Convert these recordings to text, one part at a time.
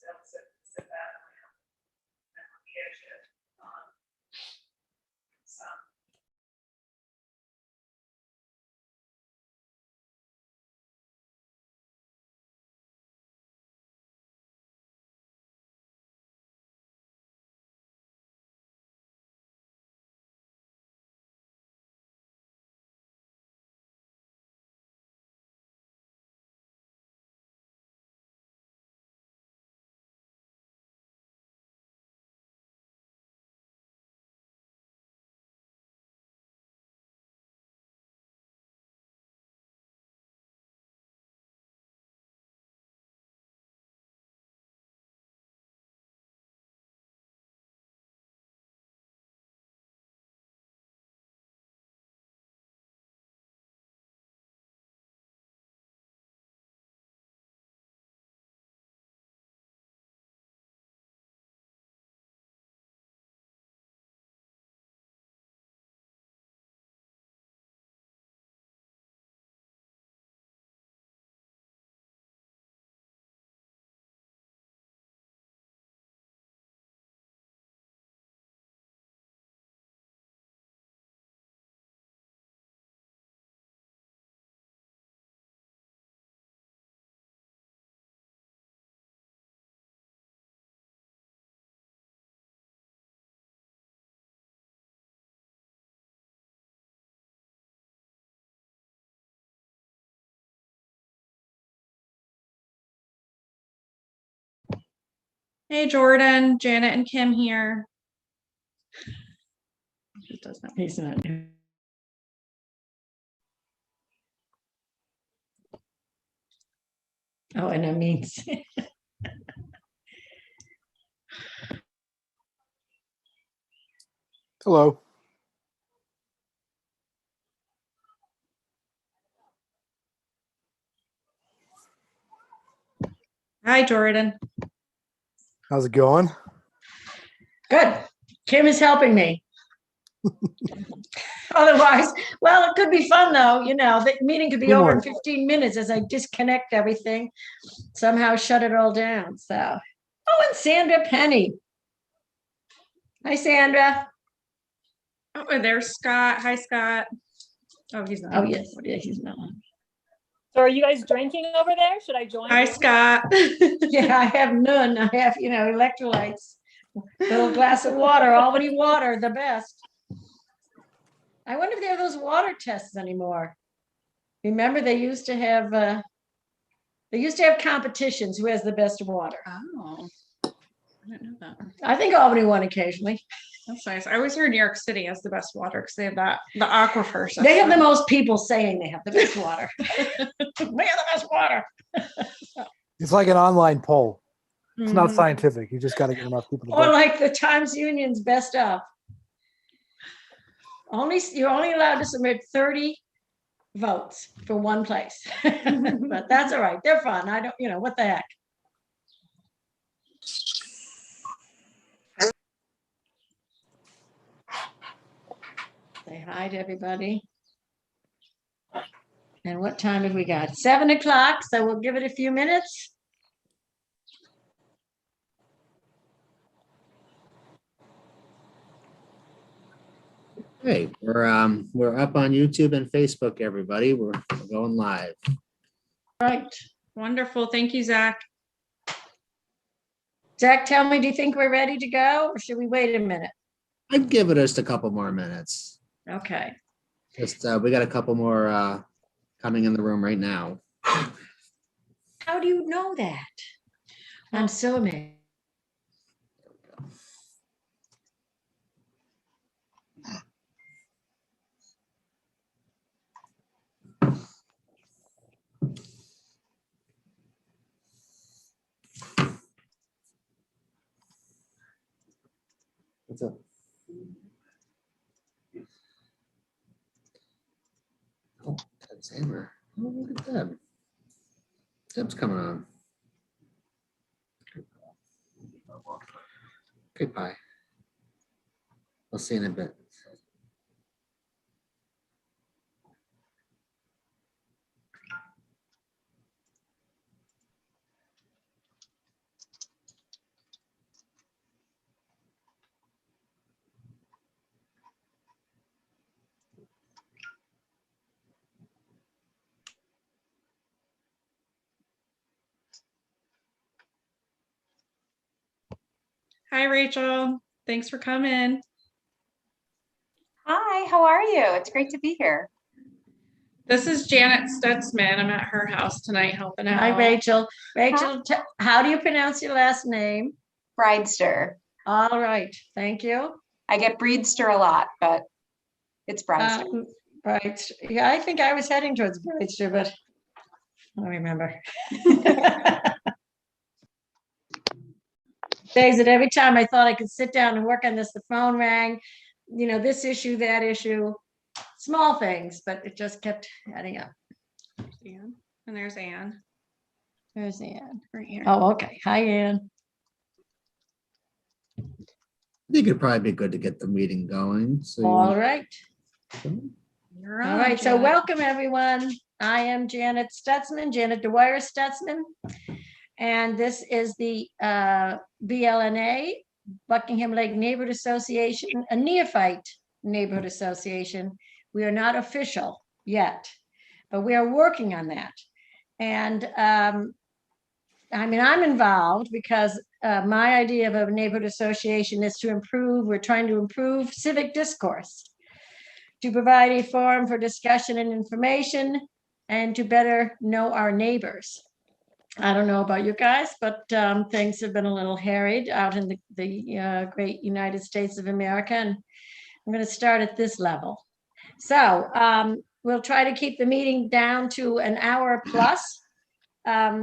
they'll sit that around and liaise it on some. Hey, Jordan, Janet, and Kim here. It does not. He's not. Oh, and I mean, Hello. Hi, Jordan. How's it going? good. Kim is helping me. Otherwise, well, it could be fun though. You know, the meeting could be over in 15 minutes as I disconnect everything, somehow shut it all down. So, oh, and Sandra Penny. Hi, Sandra. Oh, and there's Scott. Hi, Scott. Oh, he's not. Oh, yes, yeah, he's not. So are you guys drinking over there? Should I join? Hi, Scott. Yeah, I have none. I have, electrolytes, little glass of water, Albany water, the best. I wonder if there are those water tests anymore. Remember, they used to have competitions. Who has the best water? Oh, I didn't know that. I think Albany won occasionally. That's nice. I always heard New York City has the best water because they have the aquifer system. They have the most people saying they have the best water. We have the best water. It's like an online poll. It's not Mhm. scientific. You just got to get enough people to Or vote. like the Times Union's best of. You're only allowed to submit 30 votes for one place. But that's all right. They're fun. I don't, what the heck. Say hi to everybody. And what time have we got? 7 o'clock, so we'll give it a few minutes. Hey, we're up on YouTube and Facebook, everybody. We're going live. Right. Wonderful. Thank you, Zach. Zach, tell me, do you think we're ready to go or should we wait a minute? I'd give it just a couple more minutes. Okay. Just we got a couple more coming in the room right now. How do you know that? I'm so amazed. What's up? Oh, Deb's hammer. Oh, look at Deb. Deb's coming on. Okay, bye. I'll see you in a bit. Hi, Rachel. Thanks for coming. Hi, how are you? It's great to be here. This is Janet Stutzman. I'm at her house tonight helping out. Hi, Rachel. Rachel, how do you pronounce your last name? Bridester. All right, thank you. I get Breedster a lot, but it's Bridester. Right, yeah, I think I was heading towards Breitster, but I don't remember. Days that every time I thought I could sit down and work on this, the phone rang, you know, this issue, that issue, small things, but it just kept adding up. Ann. And there's Ann There's Ann. right here. Oh, okay. Hi, Ann. I think it'd probably be good to get the meeting going. So All right. You're All on, right, so Janet. welcome everyone. I am Janet Stutzman, Janet Dwyer Stutzman. And this is the BLNA, Buckingham Lake Neighborhood Association, a neophyte neighborhood association. We are not official yet, but we are working on that. And I mean, I'm involved because my idea of a neighborhood association is to improve, we're trying to improve civic discourse, to provide a forum for discussion and information, and to better know our neighbors. I don't know about you guys, but things have been a little harried out in the great United States of America, and I'm going to start at this level. So we'll try to keep the meeting down to an hour plus.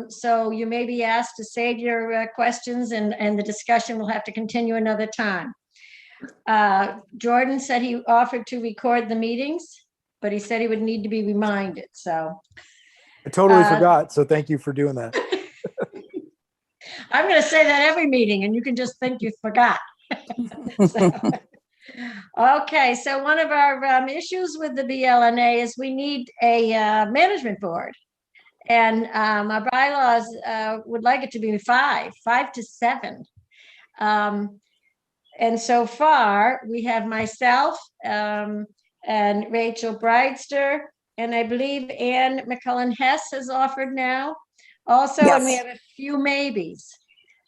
So you may be asked to save your questions, and the discussion will have to continue another time. Jordan said he offered to record the meetings, but he said he would need to be reminded. So I totally forgot. So thank you for doing that. I'm going to say that every meeting, and you can just think you forgot. Okay, so one of our issues with the BLNA is we need a management board. And our bylaws would like it to be five to seven. And so far, we have myself and Rachel Bridester, and I believe Ann McCullen-Hess has offered now also, and we Yes. have a few maybes.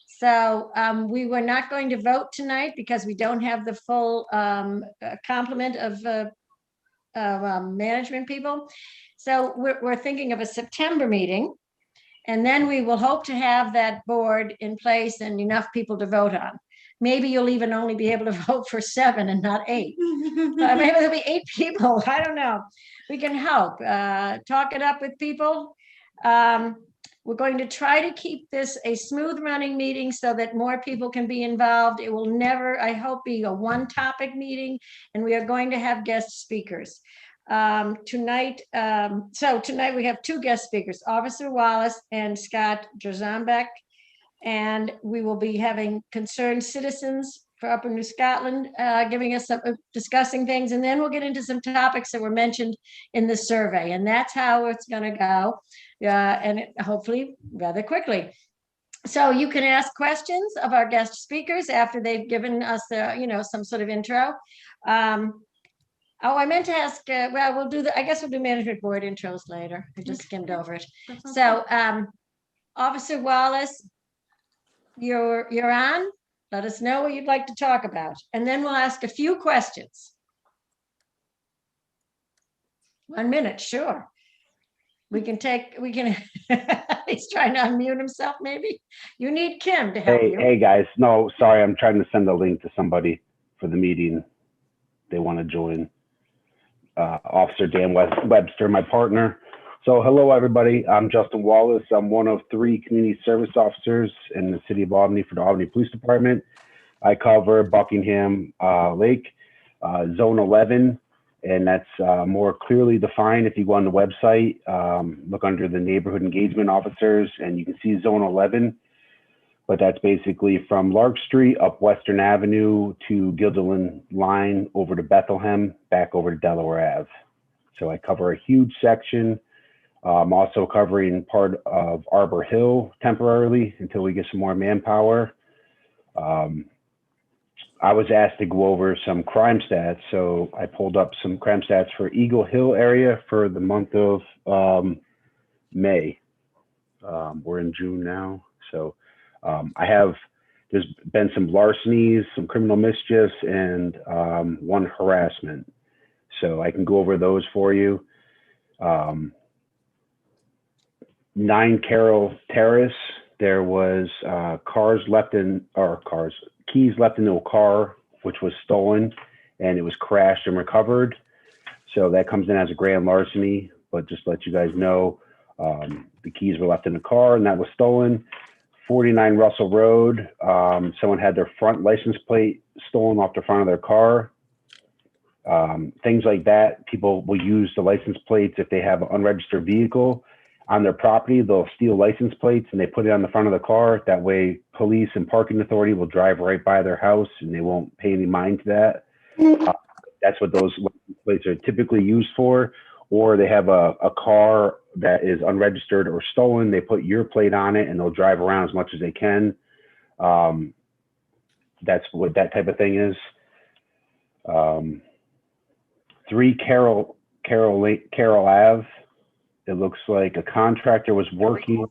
So we were not going to vote tonight because we don't have the full complement of management people. So we're thinking of a September meeting, and then we will hope to have that board in place and enough people to vote on. Maybe you'll even only be able to vote for 7 and not 8. Maybe there'll be 8 people. I don't know. We can hope. Talk it up with people. We're going to try to keep this a smooth running meeting so that more people can be involved. It will never, I hope, be a one topic meeting, and we are going to have guest speakers. Tonight we have 2 guest speakers, Officer Wallace and Scott Jerzambek, and we will be having concerned citizens for Upper New Scotland giving us some discussing things, and then we'll get into some topics that were mentioned in the survey, and that's how it's going to go, and hopefully rather quickly. So you can ask questions of our guest speakers after they've given us some sort of intro. Oh, I meant to ask, well, I guess we'll do management board intros later. I just skimmed over it. So Officer Wallace, you're on. Let us know what you'd like to talk about. And then we'll ask a few questions. 1 minute, sure. He's trying to unmute himself, maybe. You need Kim to help you. Hey guys, no, sorry, I'm trying to send a link to somebody for the meeting. They want to join. Officer Dan Webster, my partner. So hello everybody, I'm Justin Wallace. I'm one of 3 community service officers in the city of Albany for the Albany Police Department. I cover Buckingham Lake, Zone 11, and that's more clearly defined. If you go on the website, look under the neighborhood engagement officers, and you can see Zone 11. But that's basically from Lark Street up Western Avenue to Guilderland Line over to Bethlehem, back over to Delaware Ave. So I cover a huge section. I'm also covering part of Arbor Hill temporarily until we get some more manpower. I was asked to go over some crime stats, so I pulled up some crime stats for Eagle Hill area for the month of May. We're in June now, so I have There's been some larcenies, some criminal mischiefs, and one harassment. So I can go over those for you. 9 Carroll Terrace, there was keys left into a car, which was stolen, and it was crashed and recovered. So that comes in as a grand larceny, but just to let you guys know, the keys were left in the car and that was stolen. 49 Russell Road, someone had their front license plate stolen off the front of their car. Things like that. People will use the license plates if they have an unregistered vehicle on their property. They'll steal license plates and they put it on the front of the car. That way police and parking authority will drive right by their house and they won't pay any mind to that. That's what those license plates are typically used for. Or they have a car that is unregistered or stolen. They put your plate on it and they'll drive around as much as they can. That's what that type of thing is. 3 Carroll Ave. It looks like a contractor was working.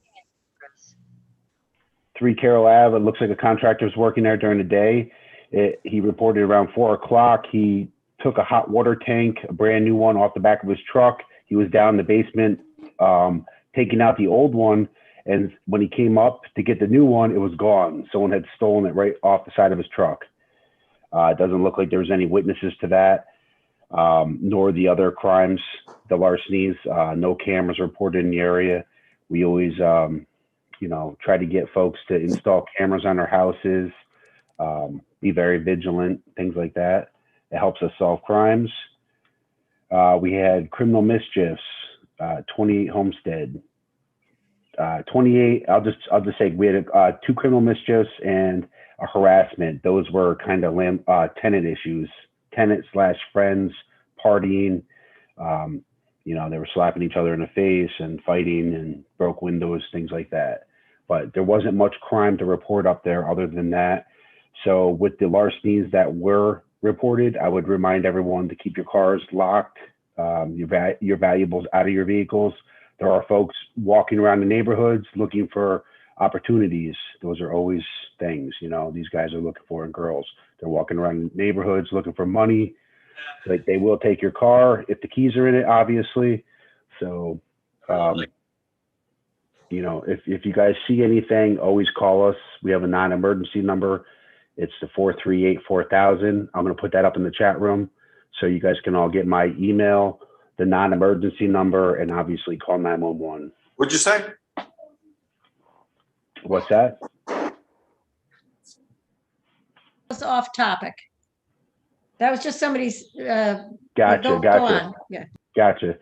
3 Carroll Ave. It looks like a contractor was working there during the day. He reported around 4 o'clock. He took a hot water tank, a brand new one, off the back of his truck. He was down in the basement taking out the old one. And when he came up to get the new one, it was gone. Someone had stolen it right off the side of his truck. It doesn't look like there was any witnesses to that, nor the other crimes, the larcenies. No cameras reported in the area. We always, try to get folks to install cameras on their houses, be very vigilant, things like that. It helps us solve crimes. We had criminal mischiefs, 28 Homestead. 28, I'll just say we had 2 criminal mischiefs and a harassment. Those were kind of tenant issues, tenant/friends partying. They were slapping each other in the face and fighting and broke windows, things like that. But there wasn't much crime to report up there other than that. So with the larcenies that were reported, I would remind everyone to keep your cars locked, your valuables out of your vehicles. There are folks walking around the neighborhoods looking for opportunities. Those are always things, these guys are looking for, and girls. They're walking around neighborhoods looking for money. Like, they will take your car if the keys are in it, obviously. So, if you guys see anything, always call us. We have a non-emergency number. It's the 438-4000. I'm going to put that up in the chat room so you guys can all get my email, the non-emergency number, and obviously call 911. What'd you say? What's that? It's off topic. That was just somebody's. Gotcha. Go on. Yeah. Gotcha.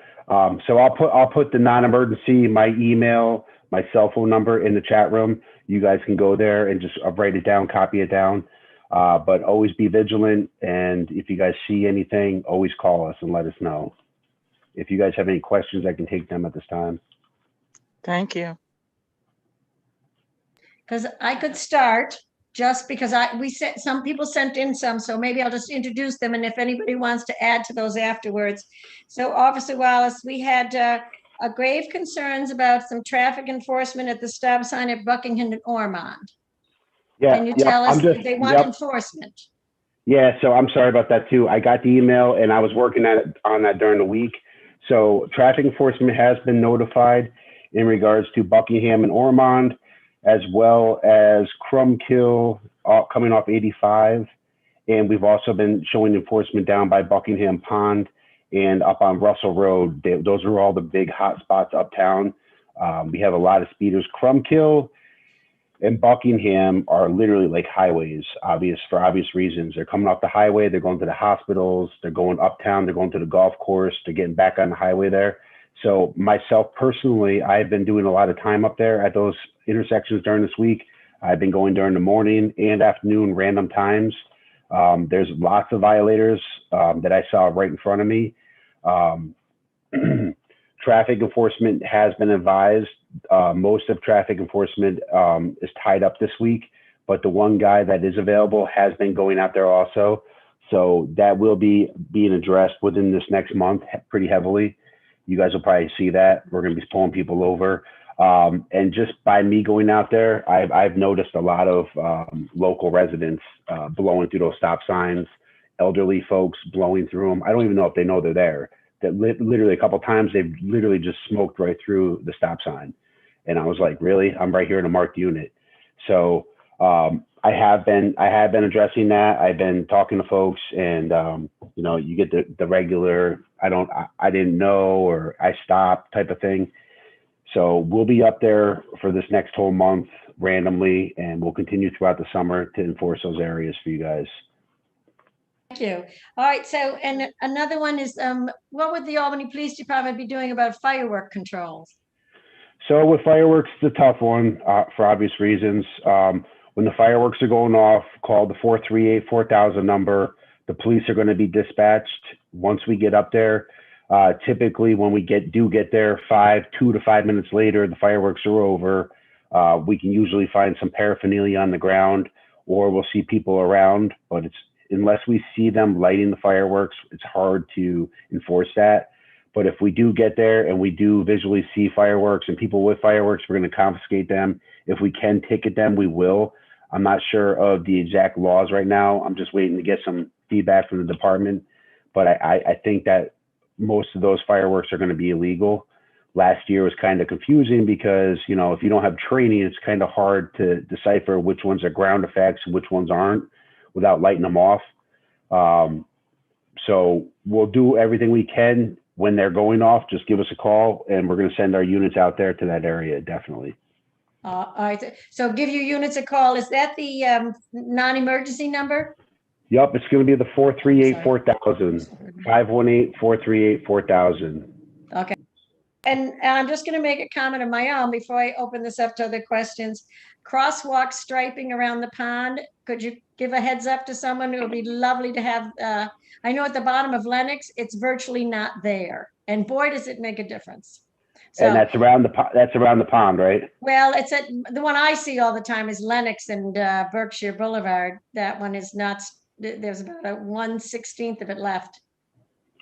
So I'll put the non-emergency, my email, my cell phone number in the chat room. You guys can go there and just write it down, copy it down. But always be vigilant. And if you guys see anything, always call us and let us know. If you guys have any questions, I can take them at this time. Thank you. Because I could start, just because some people sent in some, so maybe I'll just introduce them, and if anybody wants to add to those afterwards. So Officer Wallace, we had grave concerns about some traffic enforcement at the stop sign at Buckingham and Ormond. Yeah. Can you tell us if they want enforcement? Yeah, so I'm sorry about that too. I got the email and I was working on that during the week. So traffic enforcement has been notified in regards to Buckingham and Ormond, as well as Crumbkill coming off 85. And we've also been showing enforcement down by Buckingham Pond and up on Russell Road. Those are all the big hot spots uptown. We have a lot of speeders. Crumbkill and Buckingham are literally like highways, for obvious reasons. They're coming off the highway, they're going to the hospitals, they're going uptown, they're going to the golf course, they're getting back on the highway there. So myself personally, I've been doing a lot of time up there at those intersections during this week. I've been going during the morning and afternoon, random times. There's lots of violators that I saw right in front of me. Traffic enforcement has been advised. Most of traffic enforcement is tied up this week, but the one guy that is available has been going out there also. So that will be being addressed within this next month pretty heavily. You guys will probably see that. We're going to be pulling people over. And just by me going out there, I've noticed a lot of local residents blowing through those stop signs, elderly folks blowing through them. I don't even know if they know they're there. That literally a couple times they've literally just smoked right through the stop sign. And I was like, really? I'm right here in a marked unit. So I have been addressing that. I've been talking to folks, and you know, you get the regular I didn't know, or I stopped type of thing. So we'll be up there for this next whole month randomly, and we'll continue throughout the summer to enforce those areas for you guys. Thank you. All right, so, and another one is, what would the Albany Police Department be doing about firework controls? So with fireworks, it's a tough one for obvious reasons. When the fireworks are going off, call the 438-4000 number. The police are going to be dispatched once we get up there. Typically, when we get there, 2 to 5 minutes later, the fireworks are over. We can usually find some paraphernalia on the ground, or we'll see people around. But unless we see them lighting the fireworks, it's hard to enforce that. But if we do get there and we do visually see fireworks and people with fireworks, we're going to confiscate them. If we can ticket them, we will. I'm not sure of the exact laws right now. I'm just waiting to get some feedback from the department. But I think that most of those fireworks are going to be illegal. Last year was kind of confusing because, you know, if you don't have training, it's kind of hard to decipher which ones are ground effects and which ones aren't without lighting them off. So we'll do everything we can when they're going off. Just give us a call, and we're going to send our units out there to that area, definitely. All right, so give your units a call. Is that the non-emergency number? Yep, it's going to be the 438-4000, 518-438-4000. Okay. And I'm just going to make a comment of my own before I open this up to other questions. Crosswalk striping around the pond. Could you give a heads up to someone? It would be lovely to have. I know at the bottom of Lenox, it's virtually not there. And boy, does it make a difference. So, And that's around the pond, right? well, it's the one I see all the time is Lenox and Berkshire Boulevard. That one is not, there's about a 1/16 of it left.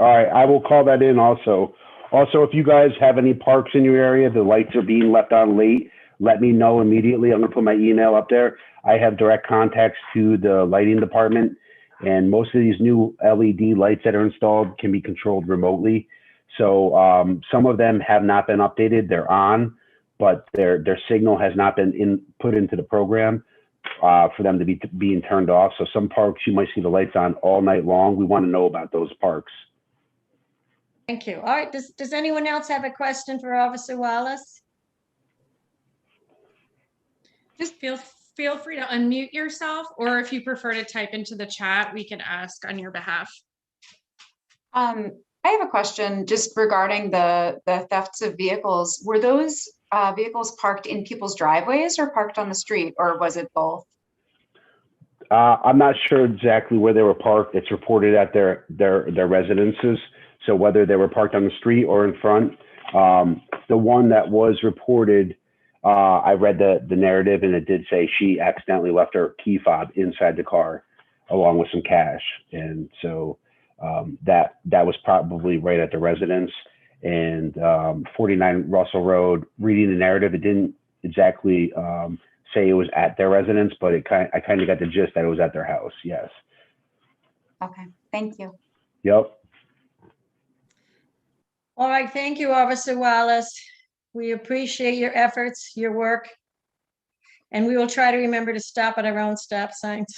All right, I will call that in also. Also, if you guys have any parks in your area, the lights are being left on late, let me know immediately. I'm going to put my email up there. I have direct contacts to the lighting department, and most of these new LED lights that are installed can be controlled remotely. So some of them have not been updated. They're on, but their signal has not been put into the program for them to be being turned off. So some parks, you might see the lights on all night long. We want to know about those parks. Thank you. All right. Does anyone else have a question for Officer Wallace? Just feel free to unmute yourself, or if you prefer to type into the chat, we can ask on your behalf. I have a question just regarding the thefts of vehicles. Were those vehicles parked in people's driveways or parked on the street, or was it both? I'm not sure exactly where they were parked. It's reported at their residences. So whether they were parked on the street or in front, the one that was reported, I read the narrative, and it did say she accidentally left her key fob inside the car along with some cash. And so that was probably right at the residence. And 49 Russell Road, reading the narrative, it didn't exactly say it was at their residence, but I kind of got the gist that it was at their house. Yes. Okay, thank you. Yep. All right. Thank you, Officer Wallace. We appreciate your efforts, your work, and we will try to remember to stop at our own stop signs.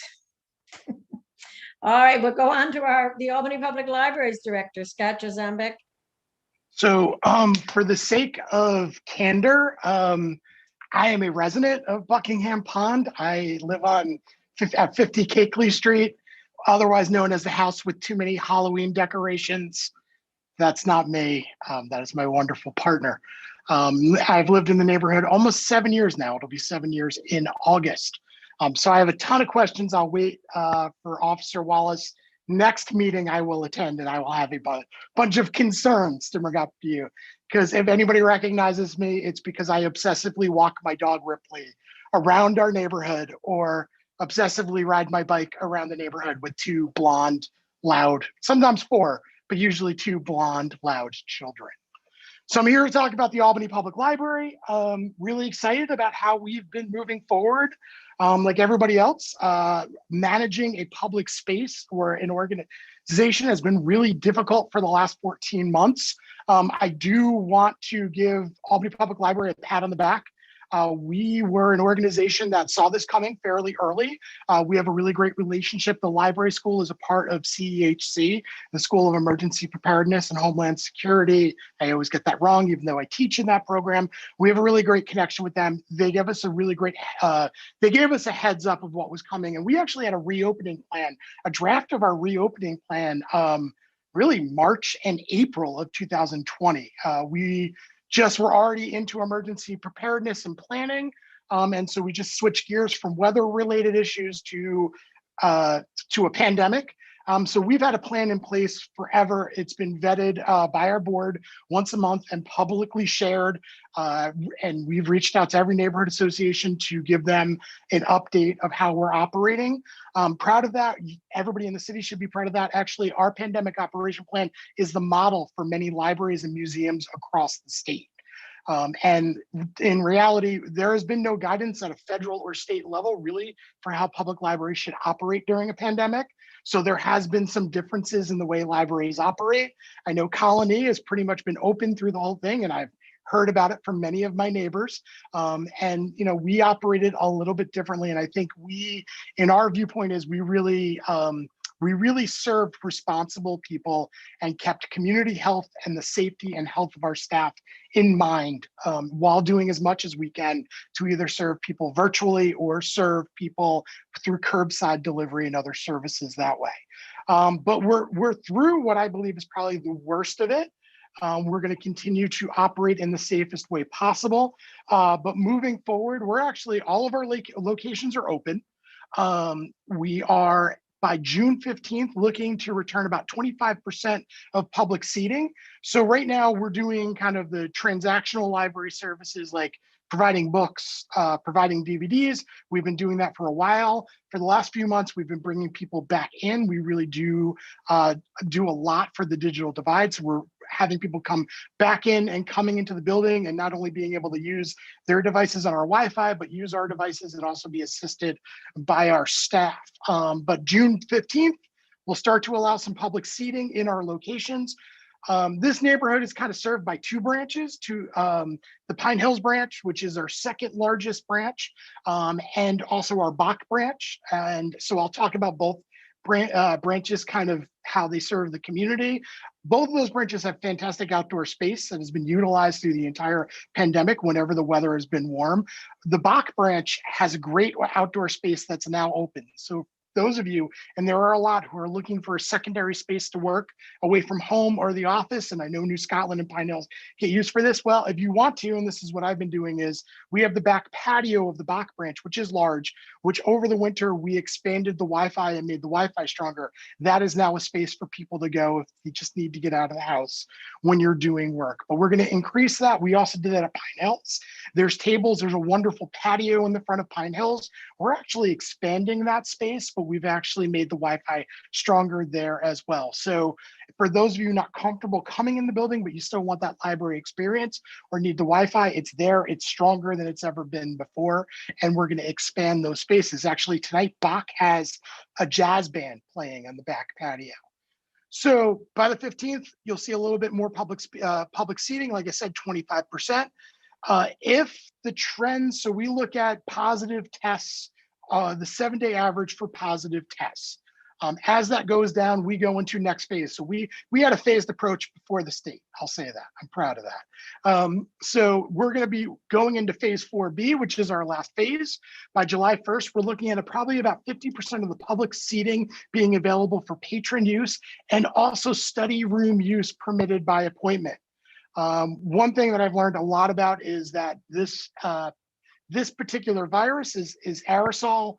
All right, we'll go on to the Albany Public Libraries Director, Scott Jozambek. So for the sake of candor, I am a resident of Buckingham Pond. I live at 50 Cakeley Street, otherwise known as the house with too many Halloween decorations. That's not me. That is my wonderful partner. I've lived in the neighborhood almost 7 years now. It'll be 7 years in August. So I have a ton of questions. I'll wait for Officer Wallace. Next meeting I will attend, and I will have a bunch of concerns to bring up to you. Because if anybody recognizes me, it's because I obsessively walk my dog Ripley around our neighborhood, or obsessively ride my bike around the neighborhood with two blonde, loud, sometimes four, but usually two blonde, loud children. So I'm here to talk about the Albany Public Library. Really excited about how we've been moving forward. Like everybody else, managing a public space or an organization has been really difficult for the last 14 months. I do want to give Albany Public Library a pat on the back. We were an organization that saw this coming fairly early. We have a really great relationship. The library school is a part of CEHC, the School of Emergency Preparedness and Homeland Security. I always get that wrong, even though I teach in that program. We have a really great connection with them. They gave us a really great, they gave us a heads up of what was coming. And we actually had a reopening plan, a draft of our reopening plan, really March and April of 2020. We just were already into emergency preparedness and planning. And so we just switched gears from weather-related issues to a pandemic. So we've had a plan in place forever. It's been vetted by our board once a month and publicly shared. And we've reached out to every neighborhood association to give them an update of how we're operating. Proud of that. Everybody in the city should be proud of that. Actually, our pandemic operation plan is the model for many libraries and museums across the state. And in reality, there has been no guidance at a federal or state level really for how public libraries should operate during a pandemic. So there has been some differences in the way libraries operate. I know Colony has pretty much been open through the whole thing, and I've heard about it from many of my neighbors. And we operated a little bit differently. And I think in our viewpoint is we really served responsible people and kept community health and the safety and health of our staff in mind while doing as much as we can to either serve people virtually or serve people through curbside delivery and other services that way. But we're through what I believe is probably the worst of it. We're going to continue to operate in the safest way possible. But moving forward, all of our locations are open. We are by June 15th, looking to return about 25% of public seating. So right now we're doing kind of the transactional library services like providing books, providing DVDs. We've been doing that for a while. For the last few months, we've been bringing people back in. We really do a lot for the digital divide. So we're having people come back in and coming into the building and not only being able to use their devices on our Wi-Fi, but use our devices and also be assisted by our staff. But June 15th, we'll start to allow some public seating in our locations. This neighborhood is kind of served by two branches, the Pine Hills branch, which is our second largest branch, and also our Bach branch. And so I'll talk about both branches, kind of how they serve the community. Both of those branches have fantastic outdoor space that has been utilized through the entire pandemic whenever the weather has been warm. The Bach branch has a great outdoor space that's now open. So those of you, and there are a lot who are looking for a secondary space to work away from home or the office, and I know New Scotland and Pine Hills get used for this. Well, if you want to, and this is what I've been doing, is we have the back patio of the Bach branch, which is large, which over the winter we expanded the Wi-Fi and made the Wi-Fi stronger. That is now a space for people to go if you just need to get out of the house when you're doing work. But we're going to increase that. We also did that at Pine Hills. There's tables. There's a wonderful patio in the front of Pine Hills. We're actually expanding that space, but we've actually made the Wi-Fi stronger there as well. So for those of you not comfortable coming in the building, but you still want that library experience or need the Wi-Fi, it's there. It's stronger than it's ever been before. And we're going to expand those spaces. Actually, tonight, Bach has a jazz band playing on the back patio. So by the 15th, you'll see a little bit more public seating. Like I said, 25%. If the trends, so we look at positive tests, the 7-day average for positive tests. As that goes down, we go into next phase. So we had a phased approach before the state. I'll say that. I'm proud of that. So we're going to be going into phase 4B, which is our last phase. By July 1st, we're looking at probably about 50% of the public seating being available for patron use and also study room use permitted by appointment. One thing that I've learned a lot about is that this particular virus is aerosol.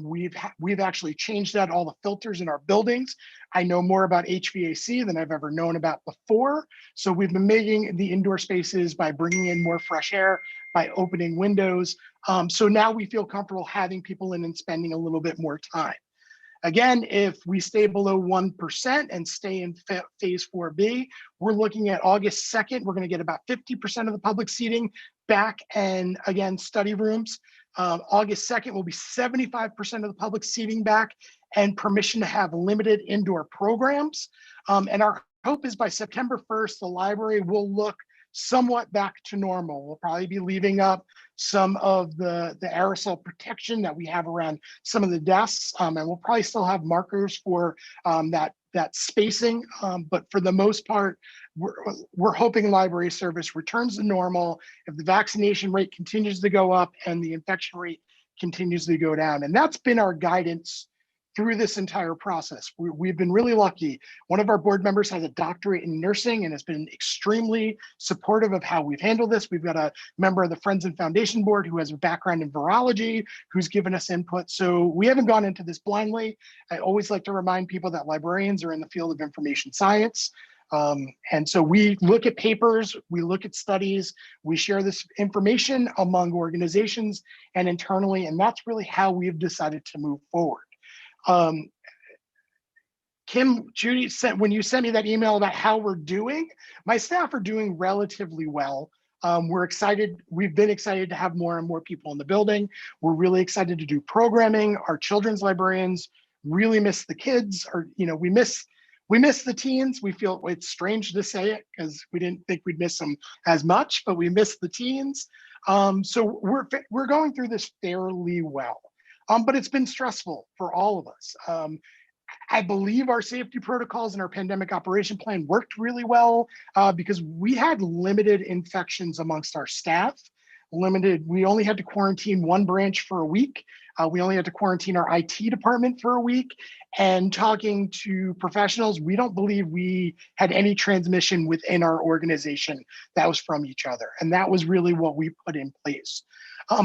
We've actually changed out all the filters in our buildings. I know more about HVAC than I've ever known about before. So we've been making the indoor spaces by bringing in more fresh air, by opening windows. So now we feel comfortable having people in and spending a little bit more time. Again, if we stay below 1% and stay in phase 4B, we're looking at August 2nd. We're going to get about 50% of the public seating back, and again, study rooms. August 2nd will be 75% of the public seating back and permission to have limited indoor programs. And our hope is by September 1st, the library will look somewhat back to normal. We'll probably be leaving up some of the aerosol protection that we have around some of the desks, and we'll probably still have markers for that spacing. But for the most part, we're hoping library service returns to normal if the vaccination rate continues to go up and the infection rate continues to go down. And that's been our guidance through this entire process. We've been really lucky. One of our board members has a doctorate in nursing and has been extremely supportive of how we've handled this. We've got a member of the Friends and Foundation Board who has a background in virology, who's given us input. So we haven't gone into this blindly. I always like to remind people that librarians are in the field of information science. And so we look at papers, we look at studies, we share this information among organizations and internally, and that's really how we've decided to move forward. Kim, Judy, when you sent me that email about how we're doing, my staff are doing relatively well. We're excited. We've been excited to have more and more people in the building. We're really excited to do programming. Our children's librarians really miss the kids, or we miss the teens. We feel it's strange to say it because we didn't think we'd miss them as much, but we miss the teens. So we're going through this fairly well. But it's been stressful for all of us. I believe our safety protocols and our pandemic operation plan worked really well because we had limited infections amongst our staff. We only had to quarantine one branch for a week. We only had to quarantine our IT department for a week. And talking to professionals, we don't believe we had any transmission within our organization that was from each other. And that was really what we put in place.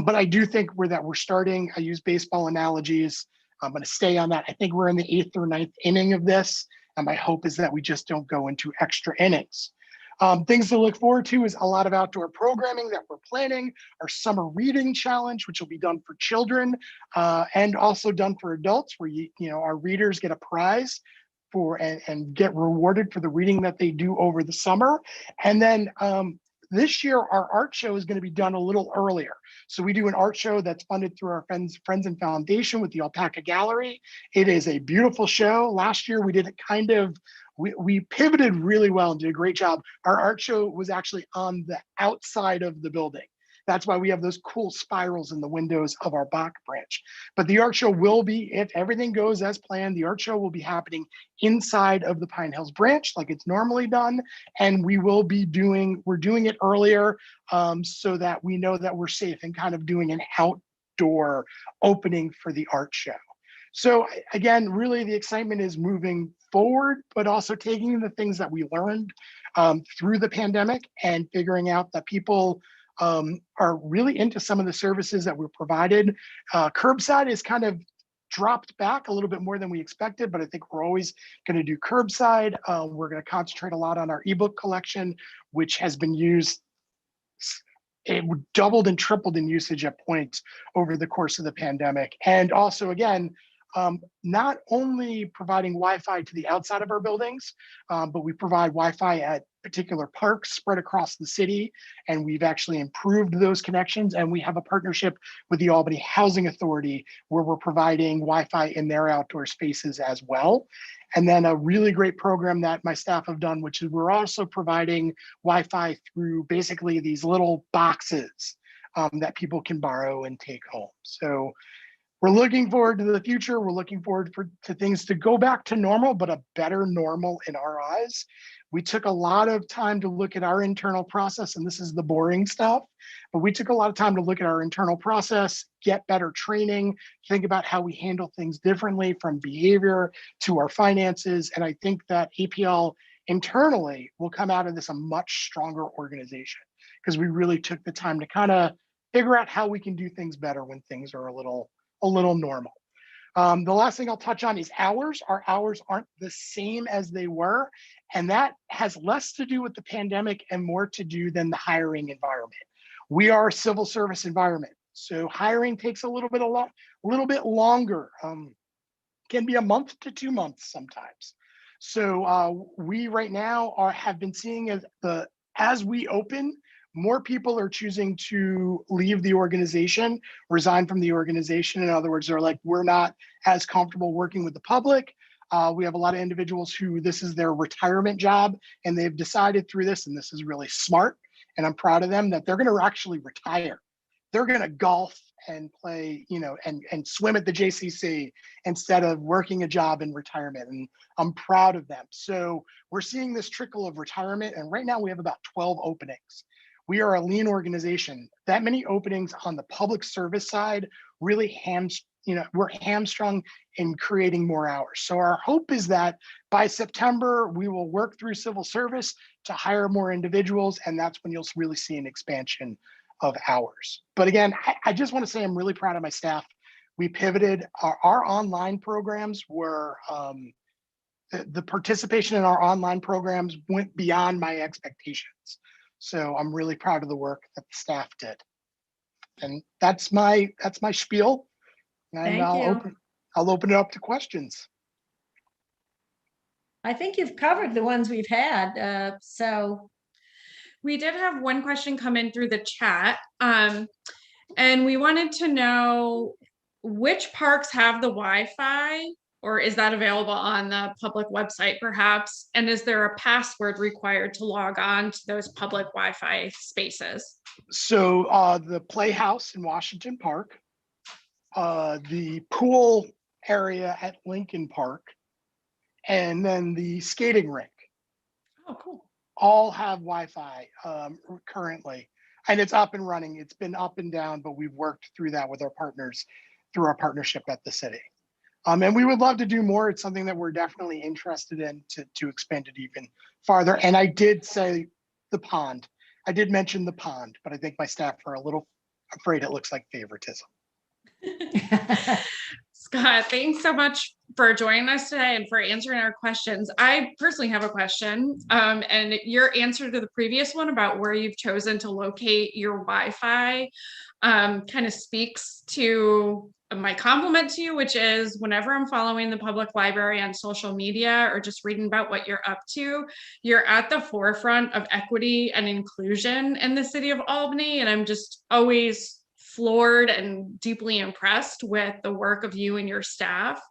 But I do think we're starting, I use baseball analogies. I'm going to stay on that. I think we're in the 8th or 9th inning of this. And my hope is that we just don't go into extra innings. Things to look forward to is a lot of outdoor programming that we're planning. Our summer reading challenge, which will be done for children and also done for adults, where our readers get a prize for and get rewarded for the reading that they do over the summer. And then this year, our art show is going to be done a little earlier. So we do an art show that's funded through our Friends and Foundation with the Alpaca Gallery. It is a beautiful show. Last year, we did it we pivoted really well and did a great job. Our art show was actually on the outside of the building. That's why we have those cool spirals in the windows of our Bach branch. But the art show will be, if everything goes as planned, the art show will be happening inside of the Pine Hills branch like it's normally done. And we're doing it earlier so that we know that we're safe and kind of doing an outdoor opening for the art show. So again, really the excitement is moving forward, but also taking the things that we learned through the pandemic and figuring out that people are really into some of the services that were provided. Curbside is kind of dropped back a little bit more than we expected, but I think we're always going to do curbside. We're going to concentrate a lot on our ebook collection, which has been used. It doubled and tripled in usage at points over the course of the pandemic. And also, again, not only providing Wi-Fi to the outside of our buildings, but we provide Wi-Fi at particular parks spread across the city. And we've actually improved those connections. And we have a partnership with the Albany Housing Authority where we're providing Wi-Fi in their outdoor spaces as well. And then a really great program that my staff have done, which is we're also providing Wi-Fi through basically these little boxes that people can borrow and take home. So we're looking forward to the future. We're looking forward to things to go back to normal, but a better normal in our eyes. We took a lot of time to look at our internal process, and this is the boring stuff, but we took a lot of time to look at our internal process, get better training, think about how we handle things differently from behavior to our finances. And I think that APL internally will come out of this a much stronger organization because we really took the time to kind of figure out how we can do things better when things are a little normal. The last thing I'll touch on is hours. Our hours aren't the same as they were, and that has less to do with the pandemic and more to do than the hiring environment. We are a civil service environment, so hiring takes a little bit longer. can be a month to 2 months sometimes. So we right now have been seeing as we open, more people are choosing to leave the organization, resign from the organization. In other words, they're like, we're not as comfortable working with the public. We have a lot of individuals who this is their retirement job, and they've decided through this, and this is really smart, and I'm proud of them, that they're going to actually retire. They're going to golf and play, and swim at the JCC instead of working a job in retirement. And I'm proud of them. So we're seeing this trickle of retirement. And right now we have about 12 openings. We are a lean organization. That many openings on the public service side really we're hamstrung in creating more hours. So our hope is that by September, we will work through civil service to hire more individuals. And that's when you'll really see an expansion of hours. But again, I just want to say I'm really proud of my staff. We pivoted. Our online programs were, the participation in our online programs went beyond my expectations. So I'm really proud of the work that the staff did. And that's my spiel. And Thank you. I'll open it up to questions. I think you've covered the ones we've had. So We did have one question come in through the chat. And we wanted to know which parks have the Wi-Fi, or is that available on the public website perhaps? And is there a password required to log on to those public Wi-Fi spaces? So the Playhouse in Washington Park, the pool area at Lincoln Park, and then the skating rink. Oh, cool. All have Wi-Fi currently, and it's up and running. It's been up and down, but we've worked through that with our partners through our partnership at the city. And we would love to do more. It's something that we're definitely interested in to expand it even farther. And I did say the pond. I did mention the pond, but I think my staff are a little afraid it looks like favoritism. Scott, thanks so much for joining us today and for answering our questions. I personally have a question, and your answer to the previous one about where you've chosen to locate your Wi-Fi kind of speaks to my compliment to you, which is whenever I'm following the public library on social media or just reading about what you're up to, you're at the forefront of equity and inclusion in the city of Albany. And I'm just always floored and deeply impressed with the work of you and your staff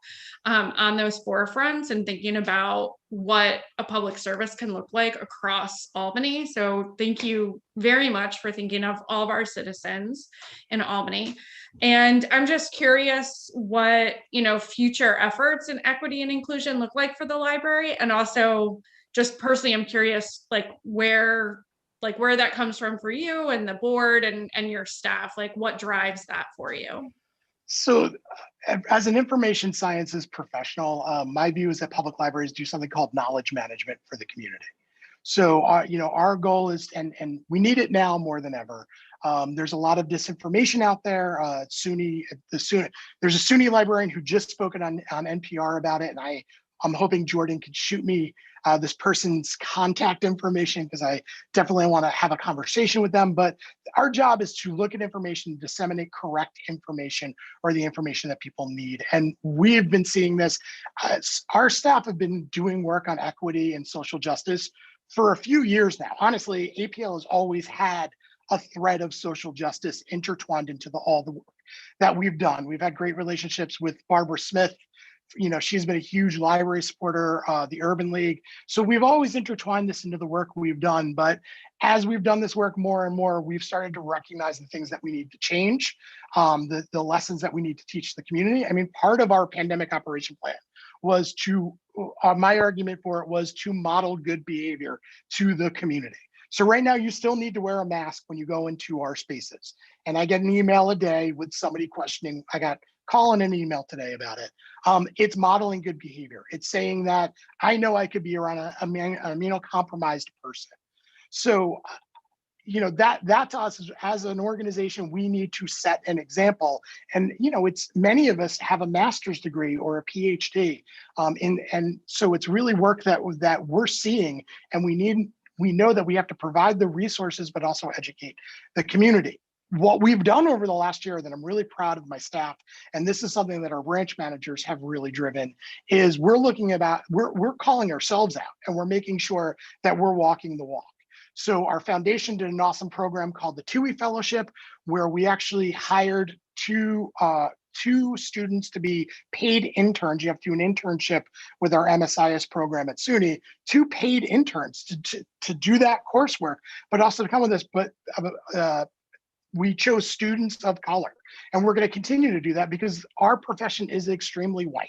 on those forefronts and thinking about what a public service can look like across Albany. So thank you very much for thinking of all of our citizens in Albany. And I'm just curious what, future efforts in equity and inclusion look like for the library. And also just personally, I'm curious, where that comes from for you and the board and your staff, what drives that for you? So as an information sciences professional, my view is that public libraries do something called knowledge management for the community. So, our goal is, and we need it now more than ever. There's a lot of disinformation out there. There's a SUNY librarian who just spoken on NPR about it, and I'm hoping Jordan could shoot me this person's contact information because I definitely want to have a conversation with them. But our job is to look at information, disseminate correct information or the information that people need. And we have been seeing this. Our staff have been doing work on equity and social justice for a few years now. Honestly, APL has always had a thread of social justice intertwined into all the work that we've done. We've had great relationships with Barbara Smith. She's been a huge library supporter, the Urban League. So we've always intertwined this into the work we've done. But as we've done this work more and more, we've started to recognize the things that we need to change, the lessons that we need to teach the community. I mean, part of our pandemic operation plan was my argument for it was to model good behavior to the community. So right now, you still need to wear a mask when you go into our spaces. And I get an email a day with somebody questioning. I got calling an email today about it. It's modeling good behavior. It's saying that I know I could be around an immunocompromised person. So, that to us as an organization, we need to set an example. And, it's many of us have a master's degree or a PhD. And so it's really work that we're seeing, and we know that we have to provide the resources, but also educate the community. what we've done over the last year that I'm really proud of my staff, and this is something that our branch managers have really driven, is we're calling ourselves out and we're making sure that we're walking the walk. So our foundation did an awesome program called the TUI Fellowship, where we actually hired two students to be paid interns. You have to do an internship with our MSIS program at SUNY, two paid interns to do that coursework, but also to come with us. But we chose students of color, and we're going to continue to do that because our profession is extremely white.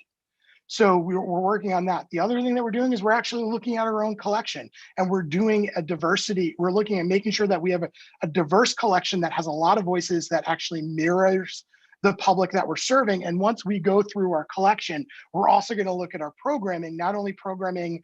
So we're working on that. The other thing that we're doing is we're actually looking at our own collection, and we're doing a diversity. We're looking at making sure that we have a diverse collection that has a lot of voices that actually mirrors the public that we're serving. And once we go through our collection, we're also going to look at our programming, not only programming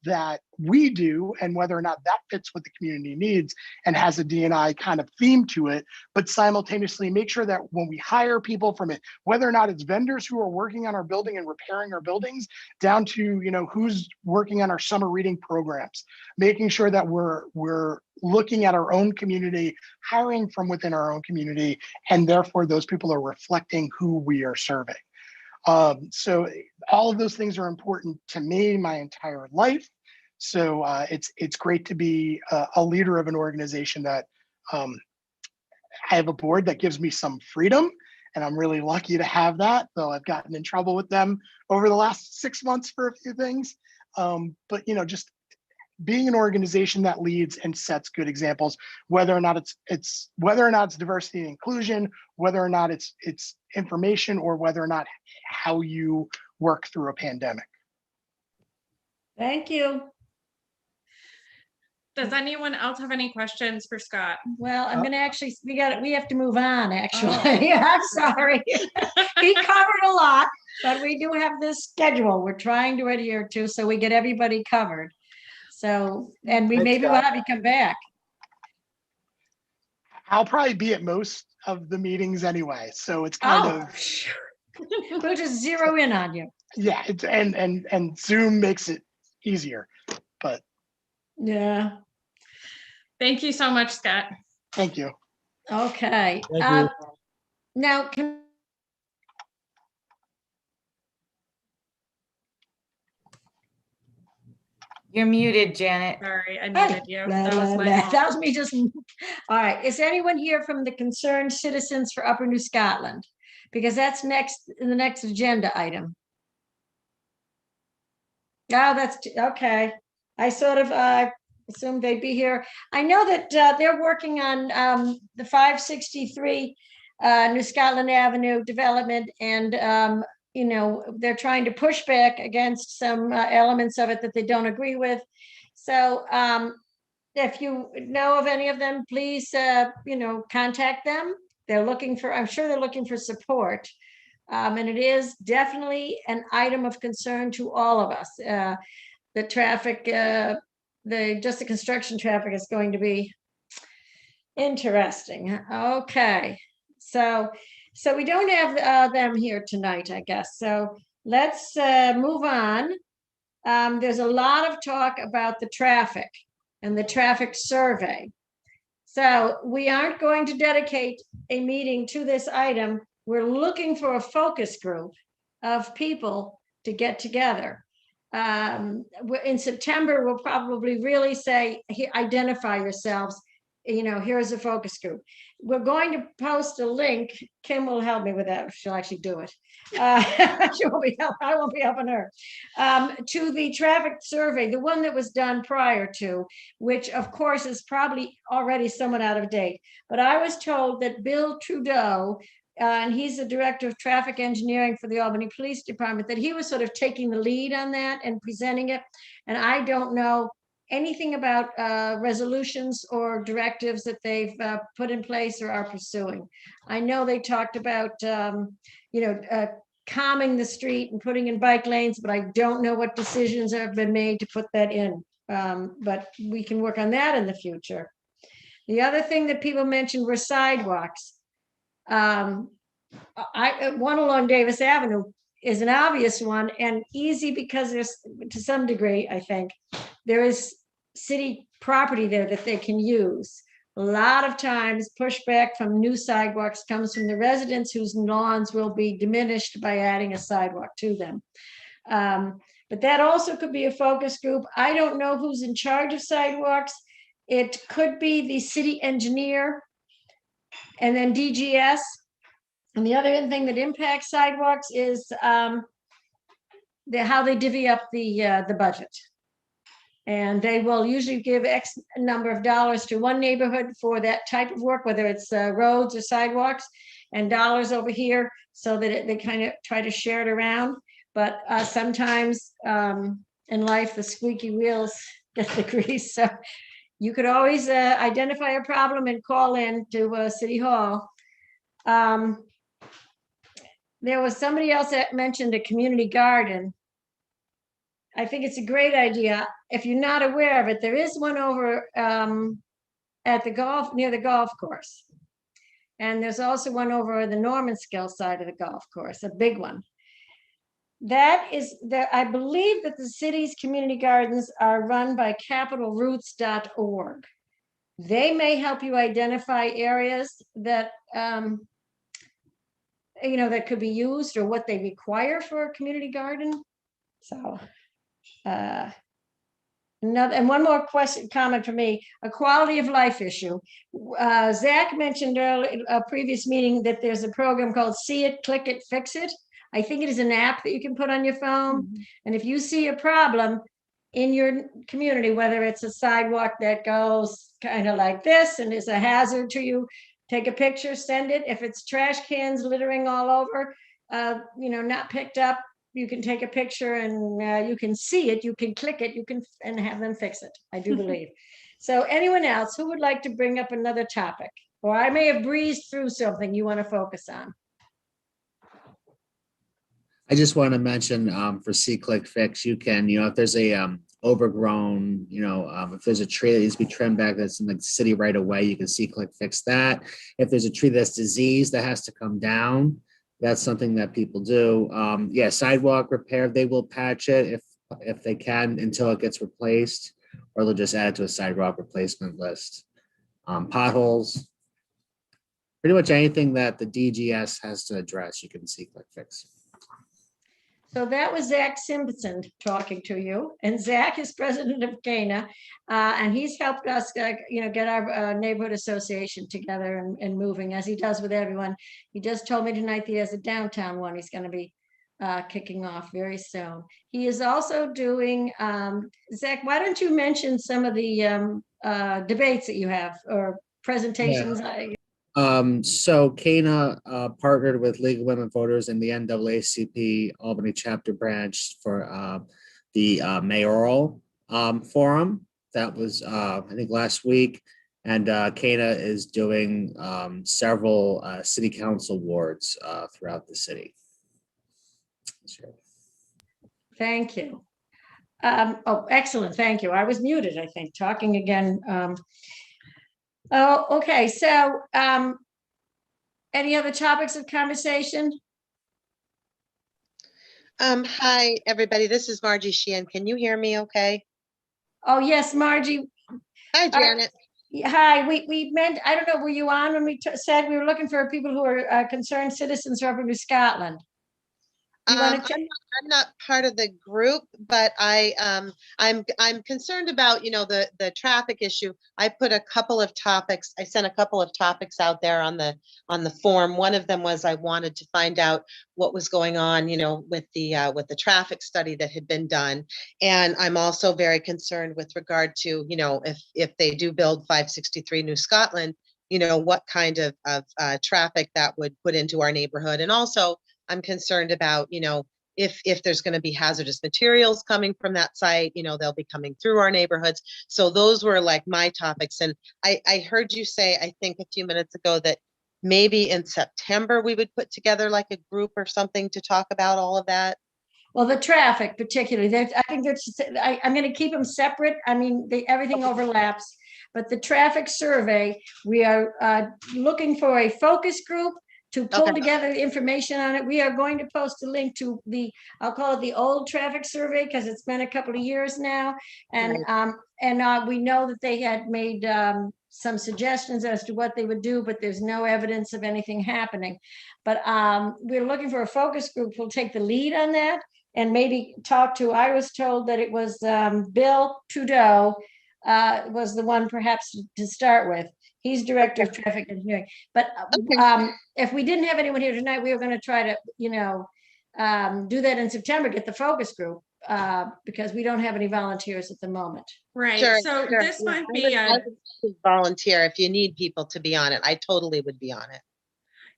that we do and whether or not that fits what the community needs and has a D&I kind of theme to it, but simultaneously make sure that when we hire people from it, whether or not it's vendors who are working on our building and repairing our buildings, down to, you know, who's working on our summer reading programs, making sure that we're looking at our own community, hiring from within our own community, and therefore those people are reflecting who we are serving. So all of those things are important to me my entire life. So it's great to be a leader of an organization that I have a board that gives me some freedom, and I'm really lucky to have that, though I've gotten in trouble with them over the last 6 months for a few things. But you know, just being an organization that leads and sets good examples, whether or not it's diversity and inclusion, whether or not it's information, or whether or not how you work through a pandemic. Thank you. Does anyone else have any questions for Scott? Well, I'm gonna actually, we have to move on, actually. I'm sorry. He covered a lot, but we do have this schedule we're trying to adhere to, so we get everybody covered. So, and we Thanks, maybe we'll Scott. have you come back. I'll probably be at most of the meetings anyway, so it's kind of, We'll just zero in on you. yeah, it's and Zoom makes it easier, but Yeah, Thank you so much, Scott. thank you. okay. Thank you. Now, can You're muted, Janet. Sorry, I Hey, muted you. blah, That was blah, my blah. fault. That was me just, all right. Is anyone here from the Concerned Citizens for Upper New Scotland? Because that's next in the next agenda item. Oh, that's, okay. I sort of assumed they'd be here. I know that they're working on the 563 New Scotland Avenue development, and you know, they're trying to push back against some elements of it that they don't agree with. So if you know of any of them, please, you know, contact them. They're looking for, I'm sure they're looking for support. And it is definitely an item of concern to all of us. The traffic, just the construction traffic is going to be interesting. Okay, so we don't have them here tonight, I guess. So let's move on. There's a lot of talk about the traffic and the traffic survey. So we aren't going to dedicate a meeting to this item. We're looking for a focus group of people to get together. In September, we'll probably really say, identify yourselves. You know, here's a focus group. We're going to post a link. Kim will help me with that. She'll actually do it. She won't be I won't be helping her. To the traffic survey, the one that was done prior to, which of course is probably already somewhat out of date. But I was told that Bill Trudeau, and he's the director of traffic engineering for the Albany Police Department, that he was sort of taking the lead on that and presenting it. And I don't know anything about resolutions or directives that they've put in place or are pursuing. I know they talked about, you know, calming the street and putting in bike lanes, but I don't know what decisions have been made to put that in. But we can work on that in the future. The other thing that people mentioned were sidewalks. One along Davis Avenue is an obvious one and easy because there's, to some degree, I think, there is city property there that they can use. A lot of times pushback from new sidewalks comes from the residents whose lawns will be diminished by adding a sidewalk to them. But that also could be a focus group. I don't know who's in charge of sidewalks. It could be the city engineer and then DGS. And the other thing that impacts sidewalks is how they divvy up the budget. And they will usually give X number of dollars to one neighborhood for that type of work, whether it's roads or sidewalks, and dollars over here, so that they kind of try to share it around. But sometimes in life, the squeaky wheels get the grease. So you could always identify a problem and call in to City Hall. There was somebody else that mentioned a community garden. I think it's a great idea. If you're not aware of it, there is one over at the near the golf course. And there's also one over the Normanskill side of the golf course, a big one. That is there. I believe that the city's community gardens are run by capitalroots.org. They may help you identify areas that that could be used, or what they require for a community garden. So and one more comment for me, a quality of life issue. Zach mentioned earlier, a previous meeting, that there's a program called See It, Click It, Fix It. I think it is an app that you can put on your phone. Mm-hmm. And if you see a problem in your community, whether it's a sidewalk that goes kind of like this and is a hazard to you, take a picture, send it. If it's trash cans littering all over, not picked up, you can take a picture and you can see it, you can click it, and have them fix it, I do believe. So anyone else who would like to bring up another topic? Or I may have breezed through something you want to focus on. I just want to mention for See Click Fix, you can, if there's a overgrown, if there's a tree that needs to be trimmed back that's in the city right away, you can See Click Fix that. If there's a tree that's diseased that has to come down, that's something that people do. Sidewalk repair, they will patch it if they can until it gets replaced, or they'll just add it to a sidewalk replacement list. Potholes, pretty much anything that the DGS has to address, you can See Click Fix. So that was Zach Simpson talking to you, and Zach is president of Cana, and he's helped us, get our neighborhood association together and moving, as he does with everyone. He just told me tonight that he has a downtown one he's going to be kicking off very soon. He is also doing, Zach, why don't you mention some of the debates that you have, or presentations? Yeah. So Cana partnered with League of Women Voters and the NAACP Albany chapter branch for the mayoral forum. That was, I think, last week. And Cana is doing several city council wards throughout the city. Sure. Thank you. Excellent. Thank you. I was muted, I think, talking again. Oh, okay. So, any other topics of conversation? Hi, everybody. This is Margie Sheehan. Can you hear me okay? Oh, yes, Margie. Hi, Janet. Hi. We meant, I don't know, were you on when we said we were looking for people who are concerned citizens from New Scotland? I'm not part of the group, but I'm concerned about the traffic issue. I put a couple of topics. I sent a couple of topics out there on the form. One of them was I wanted to find out what was going on, with the traffic study that had been done, and I'm also very concerned with regard to if they do build 563 New Scotland, what kind of traffic that would put into our neighborhood, and also I'm concerned about, if there's going to be hazardous materials coming from that site, they'll be coming through our neighborhoods. So those were like my topics. And I heard you say, I think a few minutes ago, that maybe in September we would put together like a group or something to talk about all of that. Well, the traffic particularly, I think I'm going to keep them separate. I mean, everything overlaps, but the traffic survey, we are looking for a focus group to pull together the information on it. We are going to post a link to I'll call it the old traffic survey, because it's been a couple of years now. And we know that they had made some suggestions as to what they would do, but there's no evidence of anything happening. But we're looking for a focus group who'll take the lead on that and maybe talk to, I was told that it was Bill Trudeau was the one perhaps to start with. He's director of traffic engineering. But if we didn't have anyone here tonight, we were going to try to, do that in September, get the focus group, because we don't have any volunteers at the moment. Right. Sure, So sure. this Yeah, might I be would- a I would volunteer if you need people to be on it. I totally would be on it.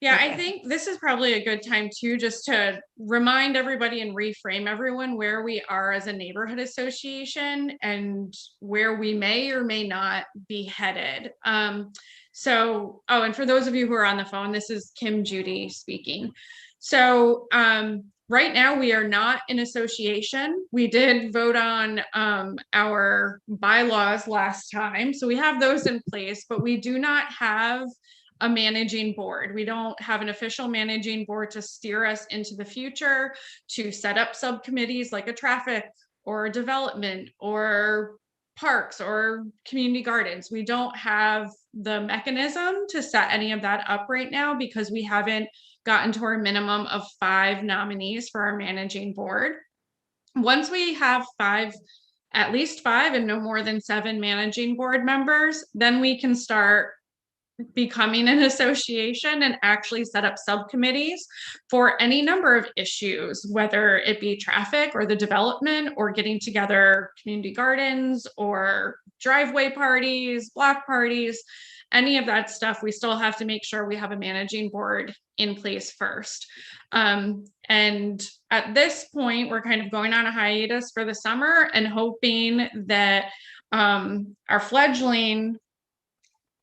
Yeah, I Okay. think this is probably a good time too, just to remind everybody and reframe everyone where we are as a neighborhood association and where we may or may not be headed. And for those of you who are on the phone, this is Kim Judy speaking. So right now we are not an association. We did vote on our bylaws last time. So we have those in place, but we do not have a managing board. We don't have an official managing board to steer us into the future, to set up subcommittees like a traffic or development or parks or community gardens. We don't have the mechanism to set any of that up right now because we haven't gotten to our minimum of 5 nominees for our managing board. Once we have at least 5 and no more than 7 managing board members, then we can start becoming an association and actually set up subcommittees for any number of issues, whether it be traffic or the development or getting together community gardens or driveway parties, block parties, any of that stuff. We still have to make sure we have a managing board in place first. And at this point, we're kind of going on a hiatus for the summer and hoping that our fledgling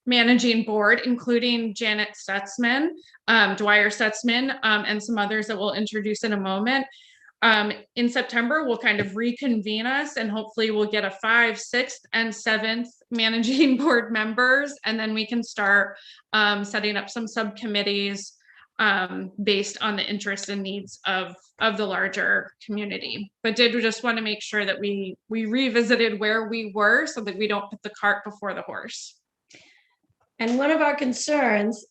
managing board, including Janet Stutzman, Dwyer Stutzman, and some others that we'll introduce in a moment. In September, we'll kind of reconvene us and hopefully we'll get a 5th, 6th, and 7th managing board members, and then we can start setting up some subcommittees based on the interests and needs of the larger community. But did just want to make sure that we revisited where we were so that we don't put the cart before the horse. And one of our concerns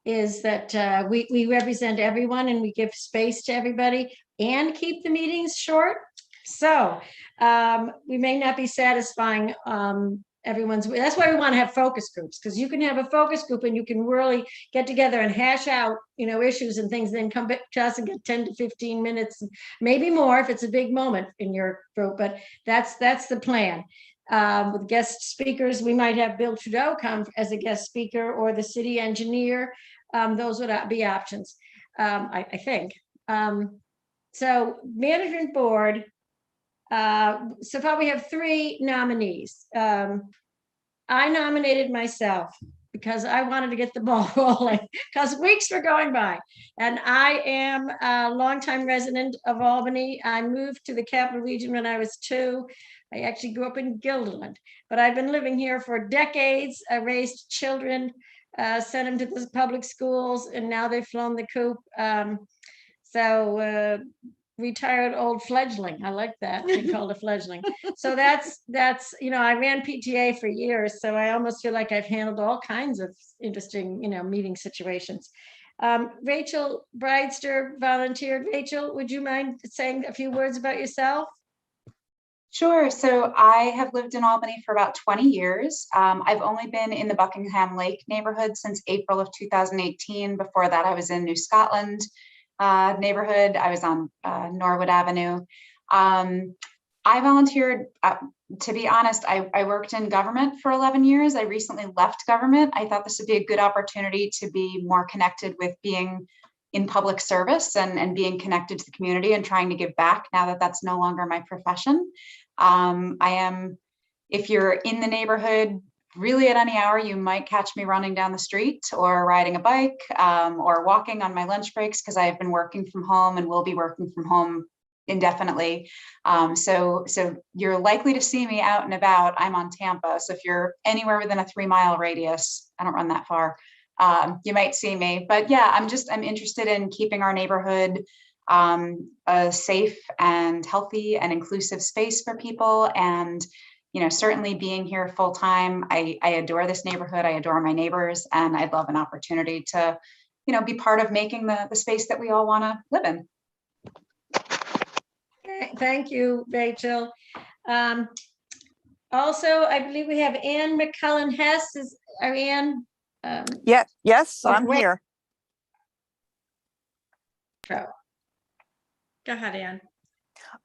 is that we represent everyone and we give space to everybody and keep the meetings short. So we may not be satisfying everyone's, that's why we want to have focus groups, because you can have a focus group and you can really get together and hash out, issues and things, then come back to us and get 10 to 15 minutes, maybe more if it's a big moment in your group, but that's the plan. With guest speakers, we might have Bill Trudeau come as a guest speaker or the city engineer. Those would be options, I think. So management board, so far we have 3 nominees. I nominated myself because I wanted to get the ball rolling because weeks were going by. And I am a longtime resident of Albany. I moved to the Capital Region when I was 2. I actually grew up in Guilderland, but I've been living here for decades. I raised children, sent them to the public schools, and now they've flown the coop. Retired old fledgling. I like that. They called a fledgling. So that's I ran PTA for years, so I almost feel like I've handled all kinds of interesting, meeting situations. Rachel Bridester volunteered. Rachel, would you mind saying a few words about yourself? Sure. So I have lived in Albany for about 20 years. I've only been in the Buckingham Lake neighborhood since April of 2018. Before that, I was in New Scotland neighborhood. I was on Norwood Avenue. I volunteered, to be honest, I worked in government for 11 years. I recently left government. I thought this would be a good opportunity to be more connected with being in public service and being connected to the community and trying to give back now that that's no longer my profession. If you're in the neighborhood, really at any hour, you might catch me running down the street or riding a bike or walking on my lunch breaks because I've been working from home and will be working from home indefinitely. So you're likely to see me out and about. I'm on Tampa. So if you're anywhere within a 3-mile radius, I don't run that far, you might see me. But yeah, I'm interested in keeping our neighborhood a safe and healthy and inclusive space for people, and certainly being here full time, I adore this neighborhood. I adore my neighbors, and I'd love an opportunity to, be part of making the space that we all want to live in. Thank you, Rachel. Also, I believe we have Ann McCullen Hess. Are Ann? Yes, I'm wait. here. Go ahead, Ann.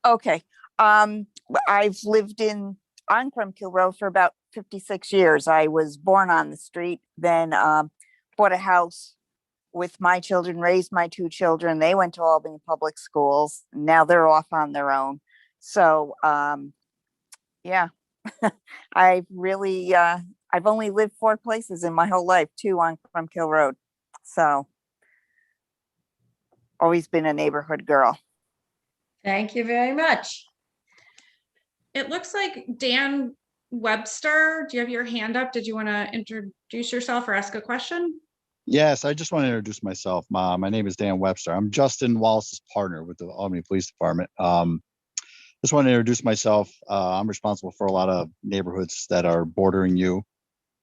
Okay. I've lived on Crumpkill Road for about 56 years. I was born on the street, then bought a house with my children, raised my 2 children. They went to Albany Public Schools. Now they're off on their own. So, yeah, I've only lived 4 places in my whole life, 2 on Crumpkill Road. So, always been a neighborhood girl. Thank you very much. It looks like Dan Webster, do you have your hand up? Did you want to introduce yourself or ask a question? Yes, I just want to introduce myself. My name is Dan Webster. I'm Justin Wallace's partner with the Albany Police Department. Just want to introduce myself. I'm responsible for a lot of neighborhoods that are bordering you.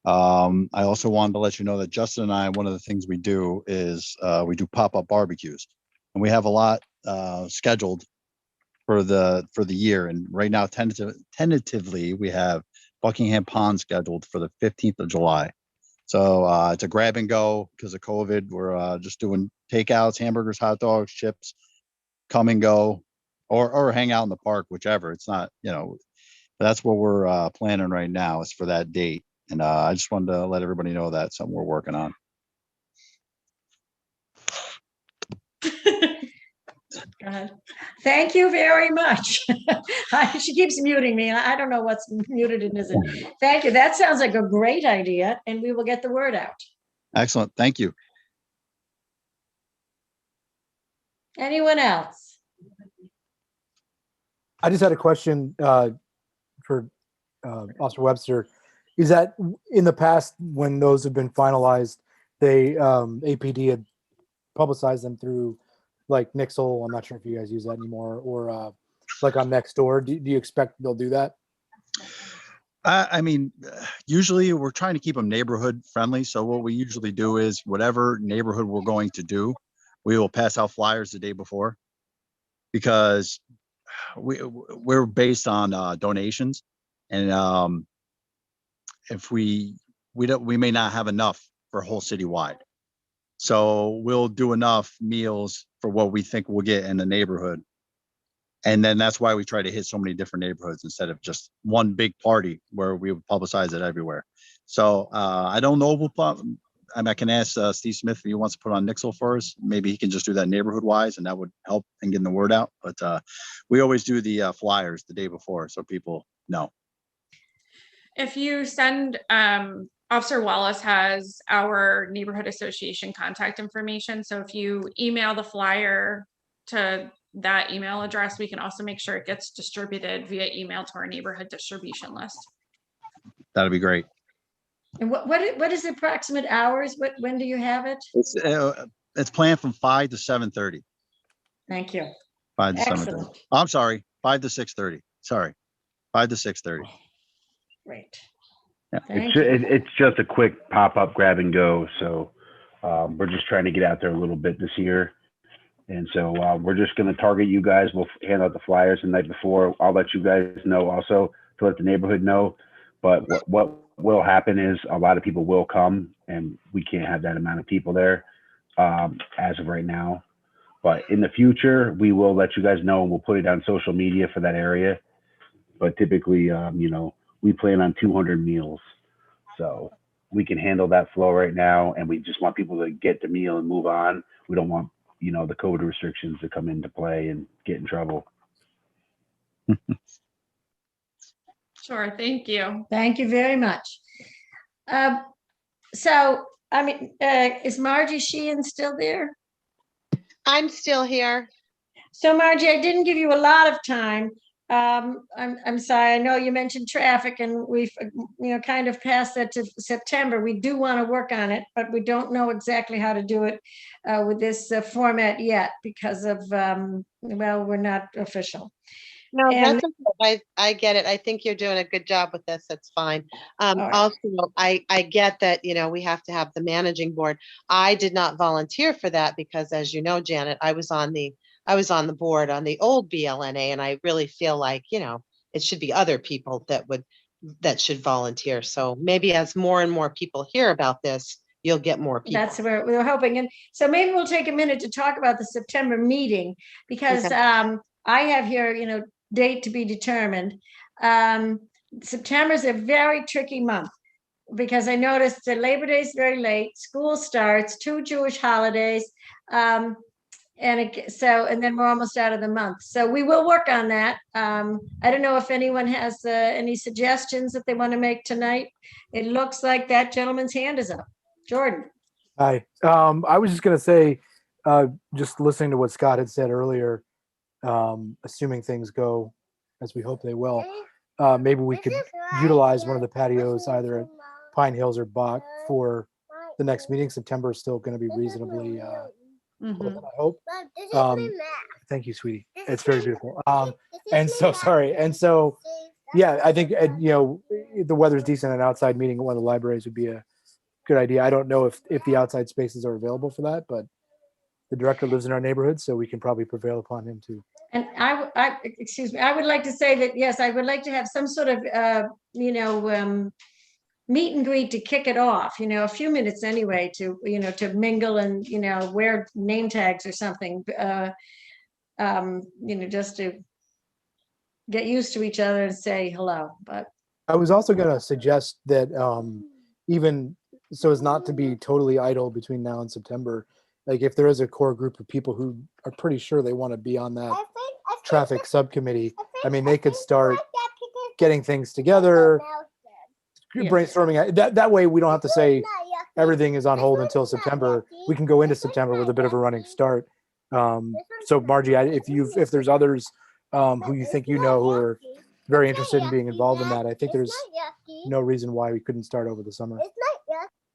I also wanted to let you know that Justin and I, one of the things we do is we do pop-up barbecues, and we have a lot scheduled for the year. And right now, tentatively, we have Buckingham Pond scheduled for the 15th of July. So it's a grab and go because of COVID. We're just doing takeouts, hamburgers, hot dogs, chips, come and go, or hang out in the park, whichever. It's not, that's what we're planning right now is for that date. And I just wanted to let everybody know that's something we're working on. Go ahead. Thank you very much. She keeps muting me. I don't know what's muted and isn't. Thank you. That sounds like a great idea, and we will get the word out. Excellent. Thank you. Anyone else? I just had a question for Officer Webster. Is that in the past when those have been finalized, they APD had publicized them through like Nixle? I'm not sure if you guys use that anymore, or like on Nextdoor. Do you expect they'll do that? I mean, usually we're trying to keep them neighborhood friendly. So what we usually do is whatever neighborhood we're going to do, we will pass out flyers the day before, because we're based on donations, and if we may not have enough for whole citywide. So we'll do enough meals for what we think we'll get in the neighborhood. And then that's why we try to hit so many different neighborhoods instead of just one big party where we would publicize it everywhere. So I don't know. I can ask Steve Smith if he wants to put on Nixle for us. Maybe he can just do that neighborhood wise, and that would help in getting the word out. But we always do the flyers the day before so people know. If you send, Officer Wallace has our neighborhood association contact information. So if you email the flyer to that email address, we can also make sure it gets distributed via email to our neighborhood distribution list. That'd be great. And what is the approximate hours? When do you have it? It's planned from 5 to 7:30. Thank you. 5 to 7:30. Excellent. I'm sorry, 5 to 6:30. Sorry, 5 to 6:30. Great. Yeah, Thank it's just a quick pop-up grab and go. So we're just trying to get out there a little bit this year. And so we're just going to target you guys. We'll hand out the flyers the night before. I'll let you guys know also to let the neighborhood know. But what will happen is a lot of people will come, and we can't have that amount of people there as of right now. But in the future, we will let you guys know, and we'll put it on social media for that area. But typically, we plan on 200 meals. So we can handle that flow right now, and we just want people to get the meal and move on. We don't want, the COVID restrictions to come into play and get in trouble. Sure, thank you. Thank you very much. So, is Margie Sheehan still there? I'm still here. So Margie, I didn't give you a lot of time. I'm sorry. I know you mentioned traffic, and we've kind of passed that to September. We do want to work on it, but we don't know exactly how to do it with this format yet because of we're not official. No, And- that's okay. I get it. I think you're doing a good job with this. That's fine. right. Also, I get that, we have to have the managing board. I did not volunteer for that because, as you know, Janet, I was on the board on the old BLNA, and I really feel like, it should be other people that should volunteer. So maybe as more and more people hear about this, you'll get more people. That's where we're hoping. And so maybe we'll take a minute to talk about the September meeting, because Okay. I have here, date to be determined. September is a very tricky month, because I noticed that Labor Day is very late, school starts, 2 Jewish holidays. And then we're almost out of the month. So we will work on that. I don't know if anyone has any suggestions that they want to make tonight. It looks like that gentleman's hand is up. Jordan. Hi. I was just going to say, just listening to what Scott had said earlier, assuming things go as we hope they will, maybe we could utilize one of the patios either at Pine Hills or Bach for the next meeting. September is still going to be reasonably open, I hope. Thank you, sweetie. It's very beautiful. And so, sorry. And so, yeah, I think, the weather's decent, an outside meeting at one of the libraries would be a good idea. I don't know if the outside spaces are available for that, but the director lives in our neighborhood, so we can probably prevail upon him to. And excuse me, I would like to say that, yes, I would like to have some sort of, meet and greet to kick it off, a few minutes anyway to, to mingle and, wear name tags or something, just to get used to each other and say hello. But I was also going to suggest that even so as not to be totally idle between now and September, like if there is a core group of people who are pretty sure they want to be on that traffic subcommittee, I mean, they could start getting things together, brainstorming. That way we don't have to say everything is on hold until September. We can go into September with a bit of a running start. So Margie, if there's others who you think who are very interested in being involved in that, I think there's no reason why we couldn't start over the summer.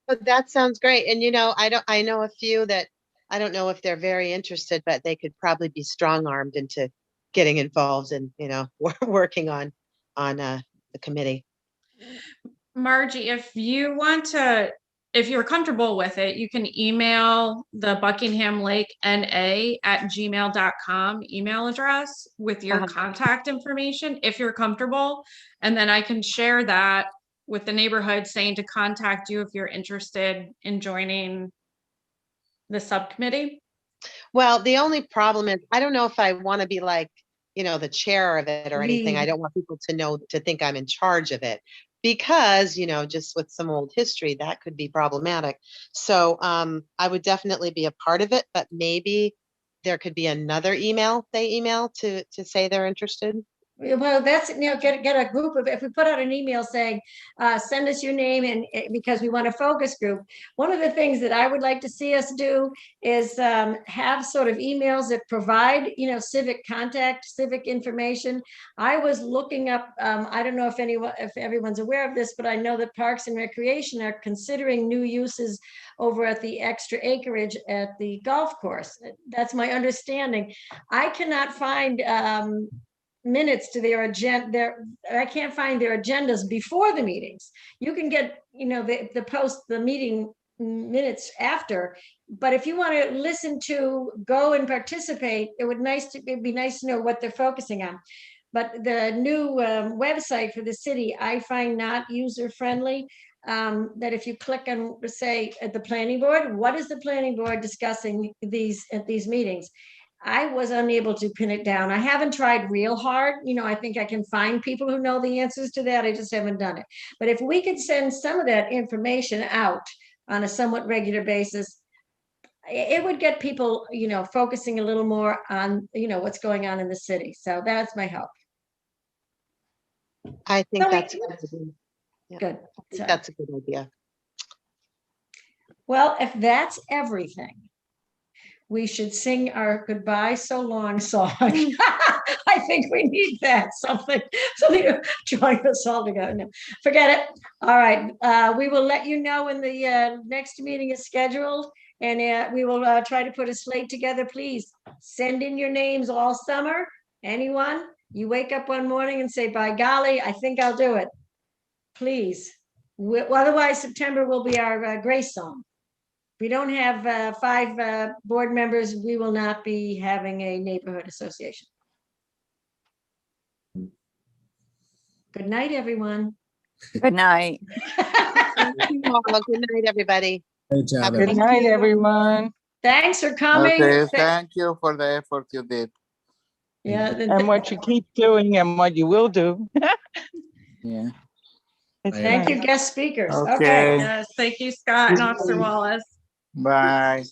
But that sounds great. And I know a few that I don't know if they're very interested, but they could probably be strong-armed into getting involved and, working on the committee. Margie, if you're comfortable with it, you can email the Buckingham Lake NA@gmail.com email address with your contact information, if you're comfortable. And then I can share that with the neighborhood, saying to contact you if you're interested in joining the subcommittee. Well, the only problem is, I don't know if I want to be like, the chair of it or anything. I don't want people to think I'm in charge of it, because, just with some old history, that could be problematic. So I would definitely be a part of it, but maybe there could be another email they email to say they're interested. Well, that's, get a group of, if we put out an email saying, send us your name, and because we want a focus group. One of the things that I would like to see us do is have sort of emails that provide, civic contact, civic information. I was looking up, I don't know if everyone's aware of this, but I know that Parks and Recreation are considering new uses over at the extra acreage at the golf course. That's my understanding. I cannot find minutes to their agenda. I can't find their agendas before the meetings. You can get, the meeting minutes after, but if you want to listen to, go and participate, it'd be nice to know what they're focusing on. But the new website for the city, I find not user-friendly. That if you click on, say, at the planning board, what is the planning board discussing at these meetings? I was unable to pin it down. I haven't tried real hard. I think I can find people who know the answers to that. I just haven't done it. But if we could send some of that information out on a somewhat regular basis, it would get people, focusing a little more on, what's going on in the city. So that's my hope. I think that's a good idea. Yeah, good. I think that's a good idea. Well, if that's everything, we should sing our goodbye so long song. I think we need that, something to join us all together. No, forget it. All right. We will let you know when the next meeting is scheduled, and we will try to put a slate together. Please send in your names all summer. Anyone? You wake up one morning and say, by golly, I think I'll do it. Please. Otherwise, September will be our grace zone. If we don't have 5 board members, we will not be having a neighborhood association. Good night, everyone. Good night. Thank you all. Good night, everybody. Great job, Have a everyone. Good night, everyone. Thanks for coming. Okay, thank you for the effort you did Yeah. and what you keep doing and what you will do. Yeah. It's Thank you, nice. guest speakers. Okay. Okay, Yes, thank you, Scott and Officer Wallace. bye.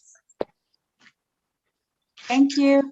Thank you.